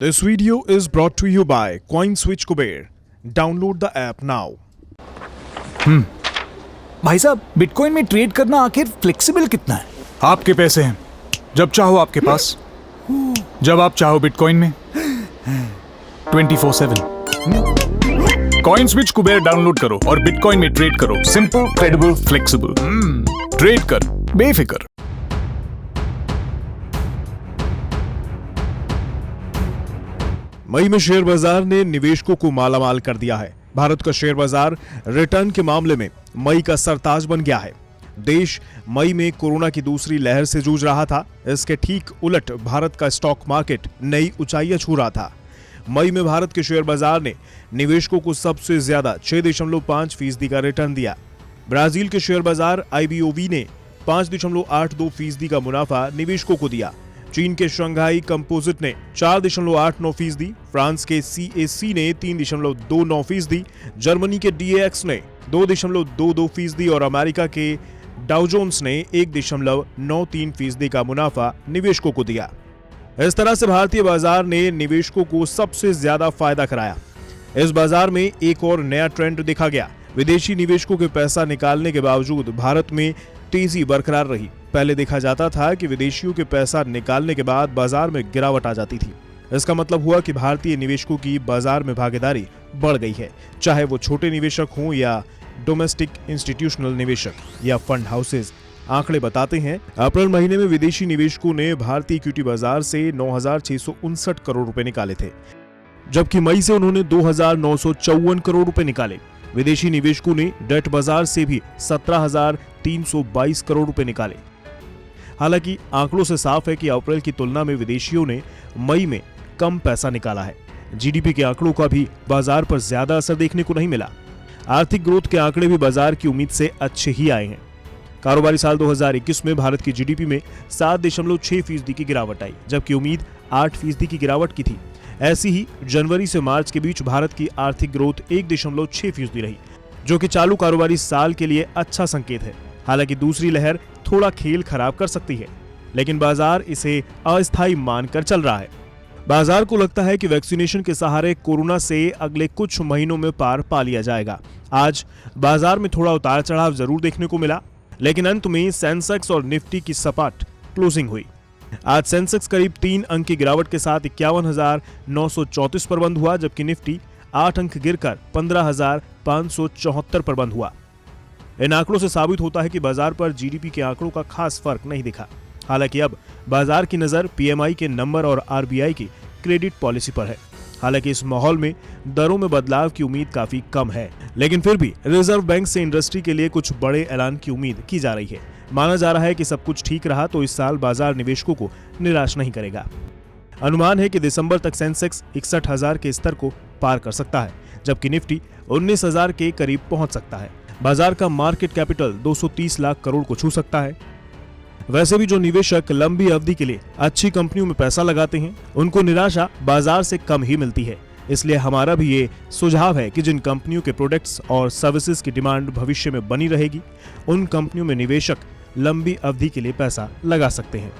This video is brought to you by CoinSwitch Kuber. Download the app now. भाई साहब, bitcoin में trade करना आखिर फ्लेक्सिबल कितना है? आपके पैसे हैं, जब चाहो आपके पास, जब आप चाहो बिटकॉइन में 24/7। कॉइनस्विच कुबेर डाउनलोड करो और बिटकॉइन में ट्रेड करो। Simple, credible, flexible. ट्रेड कर बेफिक्र। मई में शेयर बाजार ने निवेशकों को मालामाल कर दिया है। भारत का शेयर बाजार रिटर्न के मामले में मई का सरताज बन गया है। देश मई में कोरोना की दूसरी लहर से जूझ रहा था। इसके ठीक उलट भारत का स्टॉक मार्केट नई ऊंचाइयां छू रहा था। मई में भारत के शेयर बाजार ने निवेशकों को सबसे ज्यादा 6.5% का रिटर्न दिया। ब्राजील के शेयर बाजार IBOV ने 5.82% का मुनाफा निवेशकों को दिया। चीन के शंघाई कंपोजिट ने 4.89%, फ्रांस के CAC ने 3.29%, जर्मनी के DAX ने 2.22% और अमेरिका के डाउ जोन्स ने 1.93% का मुनाफा निवेशकों को दिया। इस तरह से भारतीय बाजार ने निवेशकों को सबसे ज्यादा फायदा कराया। इस बाजार में एक और नया ट्रेंड देखा गया। विदेशी निवेशकों के पैसा निकालने के बावजूद भारत में तेजी बरकरार रही। पहले देखा जाता था कि विदेशियों के पैसा निकालने के बाद बाजार में गिरावट आ जाती थी। इसका मतलब हुआ कि भारतीय निवेशकों की बाजार में भागीदारी बढ़ गई है, चाहे वो छोटे निवेशक हों या डोमेस्टिक इंस्टीट्यूशनल निवेशक या फंड हाउसेज। आंकड़े बताते हैं अप्रैल महीने में विदेशी निवेशकों ने भारतीय इक्विटी बाजार से 9,659 करोड़ रुपए निकाले थे, जबकि मई से उन्होंने 2,954 करोड़ रुपए निकाले। विदेशी निवेशकों ने डेट बाजार से भी 17,322 करोड़ रुपए निकाले। हालांकि आंकड़ों से साफ है कि अप्रैल की तुलना में विदेशियों ने मई में कम पैसा निकाला है। GDP के आंकड़ों का भी बाजार पर ज्यादा असर देखने को नहीं मिला। आर्थिक ग्रोथ के आंकड़े भी बाजार की उम्मीद से अच्छे ही आए हैं। कारोबारी साल 2021 में भारत की GDP में 7.6% की गिरावट आई, जबकि उम्मीद 8% की गिरावट की थी। ऐसी ही जनवरी से मार्च के बीच भारत की आर्थिक ग्रोथ 1.6% रही, जो कि चालू कारोबारी साल के लिए अच्छा संकेत है। हालांकि दूसरी लहर थोड़ा खेल खराब कर सकती है, लेकिन बाजार इसे अस्थायी मानकर चल रहा है। बाजार को लगता है कि वैक्सीनेशन के सहारे कोरोना से अगले कुछ महीनों में पार पा लिया जाएगा। आज बाजार में थोड़ा उतार चढ़ाव जरूर देखने को मिला, लेकिन अंत में सेंसेक्स और निफ्टी की सपाट क्लोजिंग हुई। आज सेंसेक्स करीब 3 अंक की गिरावट के साथ 51,934 पर बंद हुआ, जबकि निफ्टी 8 अंक गिरकर 15,574 पर बंद हुआ। इन आंकड़ों से साबित होता है कि बाजार पर GDP के आंकड़ों का खास फर्क नहीं दिखा। हालांकि अब बाजार की नजर PMI के नंबर और RBI की क्रेडिट पॉलिसी पर है। हालांकि इस माहौल में दरों में बदलाव की उम्मीद काफी कम है, लेकिन फिर भी रिजर्व बैंक से इंडस्ट्री के लिए कुछ बड़े ऐलान की उम्मीद की जा रही है। माना जा रहा है कि सब कुछ ठीक रहा तो इस साल बाजार निवेशकों को निराश नहीं करेगा। अनुमान है कि दिसंबर तक सेंसेक्स 61,000 के स्तर को पार कर सकता है, जबकि निफ्टी 19,000 के करीब पहुंच सकता है। बाजार का मार्केट कैपिटल 230 लाख करोड़ को छू सकता है। वैसे भी जो निवेशक लंबी अवधि के लिए अच्छी कंपनियों में पैसा लगाते हैं, उनको निराशा बाजार से कम ही मिलती है। इसलिए हमारा भी ये सुझाव है कि जिन कंपनियों के प्रोडक्ट्स और सर्विसेज की डिमांड भविष्य में बनी रहेगी, उन कंपनियों में निवेशक लंबी अवधि के लिए पैसा लगा सकते हैं।